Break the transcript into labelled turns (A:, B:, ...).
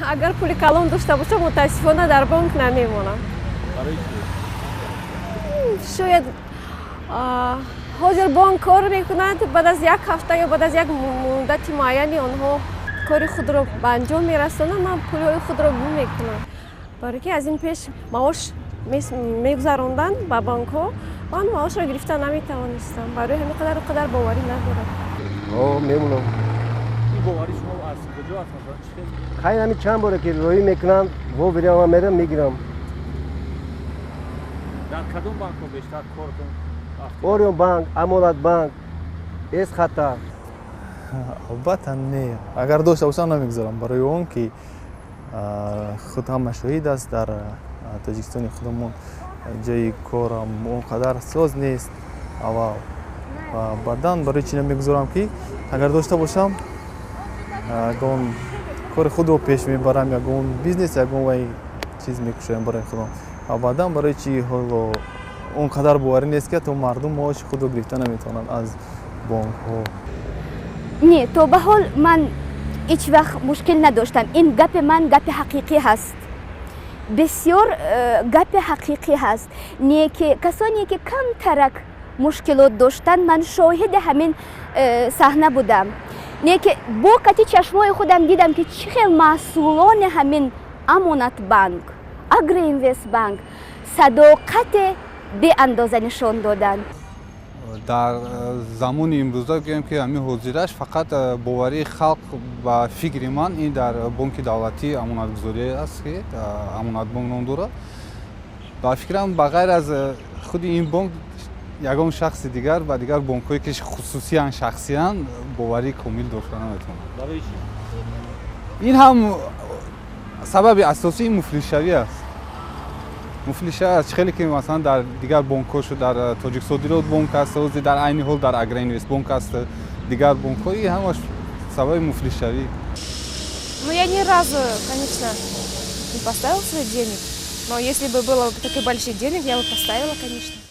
A: Агар пули калон дошта бошам, мутаассифона дар банк намемонам.
B: Барои чӣ?
A: Шояд ҳозир банк кор мекунад, баъд аз як ҳафта ё баъд аз як муддати муайяни онҳо кори худро ба анҷом мерасонанд, ман пулҳои худро гум мекунам. Барои ки аз ин пеш маош мегузаронданд ба банкҳо, ман маошро гирифта наметавонистам. Барои ҳамин қадар қадар боварӣ надорам.
C: мемунам.
B: ин боварӣ шумо аз куҷо аст? Масалан чӣ хел?
C: Хай ҳамин чанд боре ки роҳӣ мекунанд, во берам мерам мегирам.
B: Дар кадом банкҳо бештар кортон?
C: Орион банк, Амонат банк, Эсхата.
D: албатта не. Агар дошта бошам намегузарам, барои он ки худ ҳама шоҳид аст, дар Тоҷикистони худамон ҷойи корам он қадар соз нест аввал. Ва баъдан барои чӣ намегузарам ки агар дошта бошам, ягон кори худро пеш мебарам, ягон бизнес, ягон вай чиз мекушоям барои худам. Ва баъдан барои чӣ ҳоло он қадар боварӣ нест ки то мардум маоши худро гирифта наметавонанд аз бонкҳо.
E: Не, то ба ҳол ман ҳеҷ вақт мушкил надоштам. Ин гапи ман гапи ҳақиқӣ ҳаст. Бисёр гапи ҳақиқӣ ҳаст. Не ки касоне ки камтарак мушкилот доштанд, ман шоҳиди ҳамин саҳна будам. Не ки бо кати чашмои худам дидам ки чӣ хел масъулони ҳамин Амонат банк, Агроинвестбанк садоқате беандоза нишон доданд.
F: дар замони имрӯза гӯем ки ҳамин ҳозираш фақат боварии халқ ба фикри ман ин дар бонки давлатии амонатгузорӣ аст ки Амонатбонк ном дорад. Ба фикрам ба ғайр аз худи ин бонк ягон шахси дигар ба дигар бонкҳое ки хусусиян шахсиян боварии комил дошта наметавонад.
B: Барои чӣ?
F: ин ҳам сабаби асосии муфлисшавӣ аст. Муфлисшавӣ аст. Хеле ки масалан дар дигар бонкҳо шуд, дар Тоҷиксодирот бонк аст, ҳозир дар айни ҳол дар Агроинвестбонк аст, дигар бонкҳо, ин ҳамаш сабаби муфлисшавӣ.
G: Ну, я ни разу, конечно, не поставила своих денег. Но если бы было таких больших денег, я бы поставила, конечно.